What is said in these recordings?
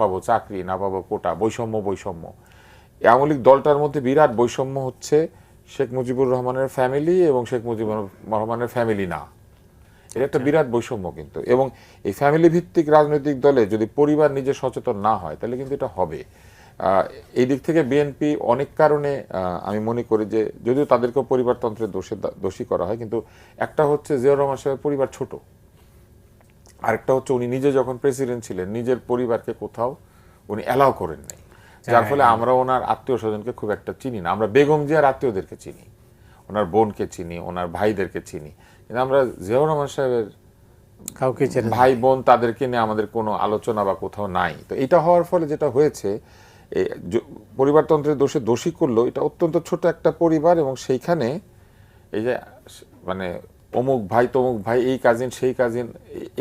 পাবো চাকরি, না পাবো কোটা, বৈষম্য বৈষম্য। আওয়ামী লীগ দলটার মধ্যে বিরাট বৈষম্য হচ্ছে শেখ মুজিবুর রহমানের ফ্যামিলি এবং শেখ মুজিবুর রহমানের ফ্যামিলি না। এটা একটা বিরাট বৈষম্য কিন্তু। এবং এই ফ্যামিলি ভিত্তিক রাজনৈতিক দলে যদি পরিবার নিজে সচেতন না হয় তাহলে কিন্তু এটা হবে। এই দিক থেকে বিএনপি অনেক কারণে আমি মনে করি যে যদিও তাদেরকেও পরিবারতন্ত্রের দোষী করা হয়, কিন্তু একটা হচ্ছে জিয়াউর রহমান সাহেবের পরিবার ছোট, আরেকটা হচ্ছে উনি নিজে যখন প্রেসিডেন্ট ছিলেন নিজের পরিবারকে কোথাও উনি অ্যালাউ করেন নাই, যার ফলে আমরা ওনার আত্মীয় স্বজনকে খুব একটা চিনি না। আমরা বেগম জিয়ার আত্মীয়দেরকে চিনি, ওনার বোনকে চিনি, ওনার ভাইদেরকে চিনি, কিন্তু আমরা জিয়াউর রহমান সাহেবের কাউকে ভাই বোন তাদেরকে নিয়ে আমাদের কোনো আলোচনা বা কোথাও নাই। তো এটা হওয়ার ফলে যেটা হয়েছে, পরিবারতন্ত্রের দোষে দোষী করলো, এটা অত্যন্ত ছোট একটা পরিবার এবং সেইখানে এই যে মানে অমুক ভাই তমুক ভাই, এই কাজিন সেই কাজিন,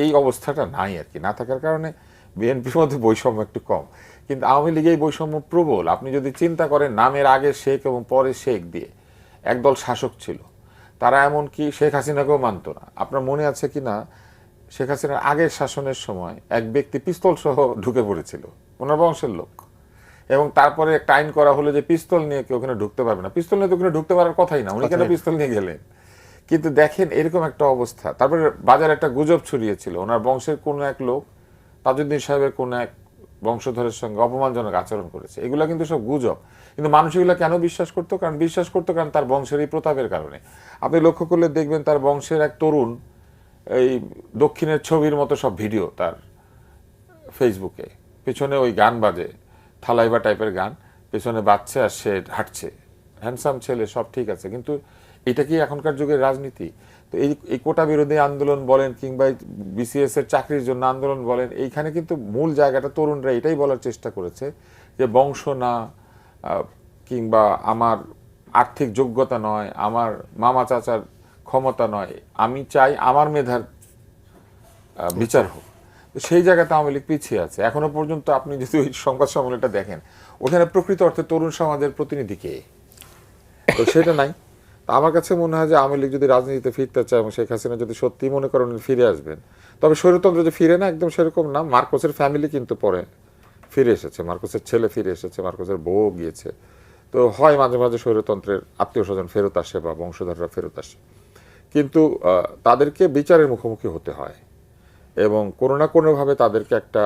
এই অবস্থাটা নাই আর কি। না থাকার কারণে বিএনপির মধ্যে বৈষম্য একটু কম, কিন্তু আওয়ামী লীগে এই বৈষম্য প্রবল। আপনি যদি চিন্তা করেন নামের আগে শেখ এবং পরে শেখ দিয়ে একদল শাসক ছিল, তারা এমনকি শেখ হাসিনাকেও মানত না। আপনার মনে আছে কি না, শেখ হাসিনার আগের শাসনের সময় এক ব্যক্তি পিস্তল সহ ঢুকে পড়েছিল, ওনার বংশের লোক, এবং তারপরে একটা আইন করা হলো যে পিস্তল নিয়ে কেউ ওখানে ঢুকতে পারবে না। পিস্তল নিয়ে তো ওখানে ঢুকতে পারার কথাই না, উনি কেন পিস্তল নিয়ে গেলেন? কিন্তু দেখেন এরকম একটা অবস্থা। তারপরে বাজারে একটা গুজব ছড়িয়েছিল ওনার বংশের কোন এক লোক তাজউদ্দিন সাহেবের কোন এক বংশধরের সঙ্গে অপমানজনক আচরণ করেছে। এগুলো কিন্তু সব গুজব, কিন্তু মানুষ এগুলো কেন বিশ্বাস করতো? কারণ বিশ্বাস করতো কারণ তার বংশের এই প্রতাপের কারণে। আপনি লক্ষ্য করলে দেখবেন তার বংশের এক তরুণ এই দক্ষিণের ছবির মতো সব ভিডিও তার ফেসবুকে, পেছনে ওই গান বাজে, থালাইবা টাইপের গান, পেছনে বাচ্চা আর সে হাঁটছে, হ্যান্ডসাম ছেলে, সব ঠিক আছে, কিন্তু এটা কি এখনকার যুগের রাজনীতি? তো এই কোটা বিরোধী আন্দোলন বলেন কিংবা বিসিএস এর চাকরির জন্য আন্দোলন বলেন, এইখানে কিন্তু মূল জায়গাটা তরুণরা এটাই বলার চেষ্টা করেছে যে বংশ না, কিংবা আমার আর্থিক যোগ্যতা নয়, আমার মামা চাচার ক্ষমতা নয়, আমি চাই আমার মেধার বিচার হোক। তো সেই জায়গাতে আওয়ামী লীগ পিছিয়ে আছে এখনো পর্যন্ত। আপনি যদি ওই সংবাদ সম্মেলনটা দেখেন, ওখানে প্রকৃত অর্থে তরুণ সমাজের প্রতিনিধি কে? তো সেটা নাই। আমার কাছে মনে হয় যে আওয়ামী লীগ যদি রাজনীতিতে ফিরতে চায় এবং শেখ হাসিনা যদি সত্যি মনে করেন ফিরে আসবেন, তবে স্বৈরতন্ত্র যে ফিরে না একদম সেরকম না। মার্কোসের ফ্যামিলি কিন্তু পরে ফিরে এসেছে, মার্কোসের ছেলে ফিরে এসেছে, মার্কোসের বউ গিয়েছে। তো হয় মাঝে মাঝে স্বৈরতন্ত্রের আত্মীয় স্বজন ফেরত আসে বা বংশধররা ফেরত আসে, কিন্তু তাদেরকে বিচারের মুখোমুখি হতে হয় এবং কোনো না কোনোভাবে তাদেরকে একটা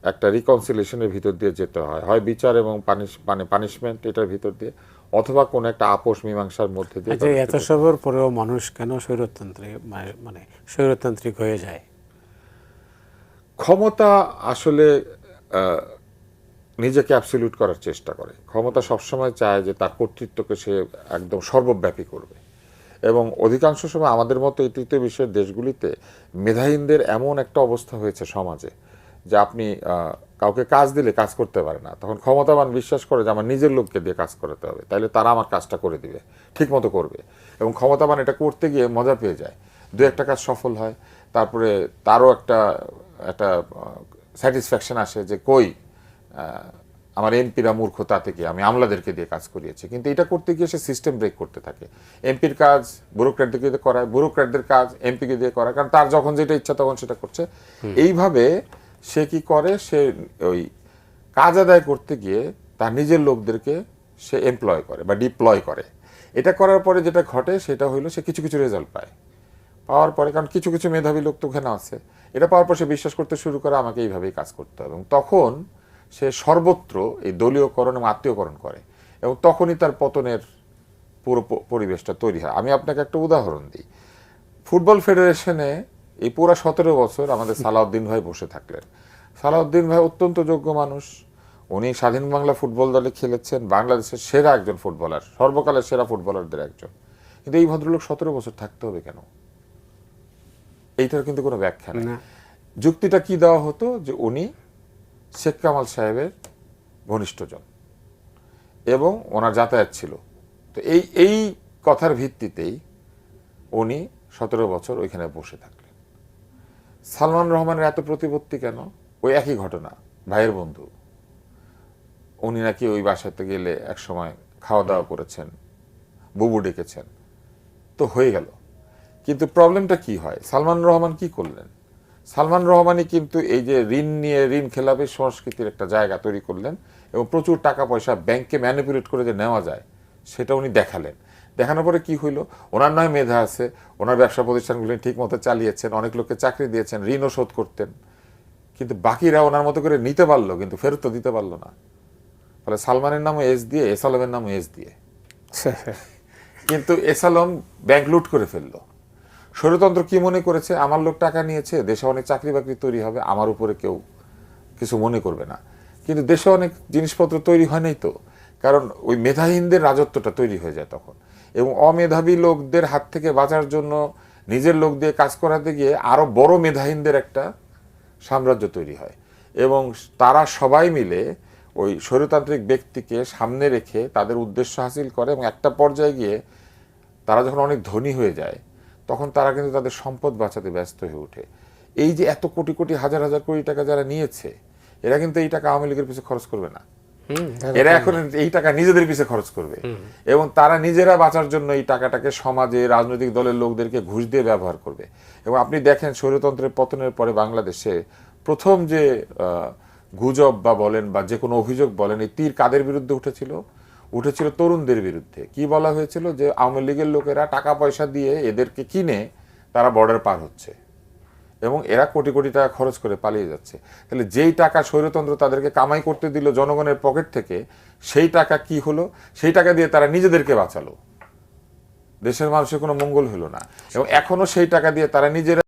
একটা রিকনসিলিয়েশনের ভিতর দিয়ে যেতে হয়, হয় বিচার এবং পানিশমেন্ট এটার ভিতর দিয়ে, অথবা কোনো একটা আপোষ মীমাংসার মধ্যে দিয়ে। এত সবের পরেও মানুষ কেন মানে স্বৈরতান্ত্রিক হয়ে যায়? ক্ষমতা আসলে নিজেকে অ্যাবসলিউট করার চেষ্টা করে। ক্ষমতা সবসময় চায় যে তার কর্তৃত্বকে সে একদম সর্বব্যাপী করবে, এবং অধিকাংশ সময় আমাদের মতো এই তৃতীয় বিশ্বের দেশগুলিতে মেধাহীনদের এমন একটা অবস্থা হয়েছে সমাজে যে আপনি কাউকে কাজ দিলে কাজ করতে পারে না, তখন ক্ষমতাবান বিশ্বাস করে যে আমার নিজের লোককে দিয়ে কাজ করাতে হবে, তাইলে তারা আমার কাজটা করে দিবে, ঠিক মতো করবে। এবং ক্ষমতাবান এটা করতে গিয়ে মজা পেয়ে যায়, দু একটা কাজ সফল হয়, তারপরে তারও একটা একটা স্যাটিসফ্যাকশন আসে যে কই আমার এমপিরা মূর্খ, তাতে কি আমি আমলাদেরকে দিয়ে কাজ করিয়েছি। কিন্তু এটা করতে গিয়ে সে সিস্টেম ব্রেক করতে থাকে। এমপির কাজ ব্যুরোক্র্যাটদেরকে দিয়ে করায়, ব্যুরোক্র্যাটদের কাজ এমপিকে দিয়ে করায়, কারণ তার যখন যেটা ইচ্ছা তখন সেটা করছে। এইভাবে সে কি করে, সে ওই কাজ আদায় করতে গিয়ে তার নিজের লোকদেরকে সে এমপ্লয় করে বা ডিপ্লয় করে। এটা করার পরে যেটা ঘটে সেটা হইলো সে কিছু কিছু রেজাল্ট পায়। পাওয়ার পরে, কারণ কিছু কিছু মেধাবী লোক তো ওখানে আছে, এটা পাওয়ার পর সে বিশ্বাস করতে শুরু করে আমাকে এইভাবেই কাজ করতে হবে, এবং তখন সে সর্বত্র এই দলীয়করণ এবং আত্মীয়করণ করে, এবং তখনই তার পতনের পুরো পরিবেশটা তৈরি হয়। আমি আপনাকে একটা উদাহরণ দিই। ফুটবল ফেডারেশনে এই পুরো 17 বছর আমাদের সালাউদ্দিন ভাই বসে থাকলেন। সালাউদ্দিন ভাই অত্যন্ত যোগ্য মানুষ, উনি স্বাধীন বাংলা ফুটবল দলে খেলেছেন, বাংলাদেশের সেরা একজন ফুটবলার, সর্বকালের সেরা ফুটবলারদের একজন, কিন্তু এই ভদ্রলোক 17 বছর থাকতে হবে কেন? এইটার কিন্তু কোনো ব্যাখ্যা নেই। যুক্তিটা কি দেওয়া হতো যে উনি শেখ কামাল সাহেবের ঘনিষ্ঠজন এবং ওনার যাতায়াত ছিল, তো এই কথার ভিত্তিতেই উনি 17 বছর ওইখানে বসে থাকলেন। সালমান রহমানের এত প্রতিপত্তি কেন? ওই একই ঘটনা, ভাইয়ের বন্ধু, উনি নাকি ওই বাসাতে গেলে এক সময় খাওয়া দাওয়া করেছেন, বুবু ডেকেছেন, তো হয়ে গেল। কিন্তু প্রবলেমটা কি হয়, সালমান রহমান কি করলেন? সালমান রহমানই কিন্তু এই যে ঋণ নিয়ে ঋণ খেলাপি সংস্কৃতির একটা জায়গা তৈরি করলেন এবং প্রচুর টাকা পয়সা ব্যাংকে ম্যানিপুলেট করে যে নেওয়া যায় সেটা উনি দেখালেন। দেখানোর পরে কি হইলো, ওনার নয় মেধা আছে, ওনার ব্যবসা প্রতিষ্ঠানগুলি ঠিক মতো চালিয়েছেন, অনেক লোককে চাকরি দিয়েছেন, ঋণও শোধ করতেন, কিন্তু বাকিরা ওনার মতো করে নিতে পারলো কিন্তু ফেরত তো দিতে পারলো না। ফলে সালমানের নামও এস দিয়ে, এস আলমের নামও এস দিয়ে, কিন্তু এস আলম ব্যাংক লুট করে ফেললো। স্বৈরতন্ত্র কি মনে করেছে, আমার লোক টাকা নিয়েছে, দেশে অনেক চাকরি বাকরি তৈরি হবে, আমার উপরে কেউ কিছু মনে করবে না। কিন্তু দেশে অনেক জিনিসপত্র তৈরি হয় নাই তো, কারণ ওই মেধাহীনদের রাজত্বটা তৈরি হয়ে যায় তখন, এবং অমেধাবী লোকদের হাত থেকে বাঁচার জন্য নিজের লোক দিয়ে কাজ করাতে গিয়ে আরো বড় মেধাহীনদের একটা সাম্রাজ্য তৈরি হয়, এবং তারা সবাই মিলে ওই স্বৈরতান্ত্রিক ব্যক্তিকে সামনে রেখে তাদের উদ্দেশ্য হাসিল করে, এবং একটা পর্যায়ে গিয়ে তারা যখন অনেক ধনী হয়ে যায় তখন তারা কিন্তু তাদের সম্পদ বাঁচাতে ব্যস্ত হয়ে ওঠে। এই যে এত কোটি কোটি হাজার হাজার কোটি টাকা যারা নিয়েছে, এরা কিন্তু এই টাকা আওয়ামী লীগের পিছনে খরচ করবে না, এরা এখন এই টাকা নিজেদের পিছনে খরচ করবে, এবং তারা নিজেরা বাঁচার জন্য এই টাকাটাকে সমাজে রাজনৈতিক দলের লোকদেরকে ঘুষ দিয়ে ব্যবহার করবে। এবং আপনি দেখেন স্বৈরতন্ত্রের পতনের পরে বাংলাদেশে প্রথম যে গুজব বা বলেন বা যে কোনো অভিযোগ বলেন, এই তীর কাদের বিরুদ্ধে উঠেছিল তরুণদের বিরুদ্ধে। কি বলা হয়েছিল, যে আওয়ামী লীগের লোকেরা টাকা পয়সা দিয়ে এদেরকে কিনে তারা বর্ডার পার হচ্ছে এবং এরা কোটি কোটি টাকা খরচ করে পালিয়ে যাচ্ছে। তাহলে যেই টাকা স্বৈরতন্ত্র তাদেরকে কামাই করতে দিল জনগণের পকেট থেকে, সেই টাকা কি হলো, সেই টাকা দিয়ে তারা নিজেদেরকে বাঁচালো, দেশের মানুষের কোনো মঙ্গল হলো না, এবং এখনো সেই টাকা দিয়ে তারা নিজেরা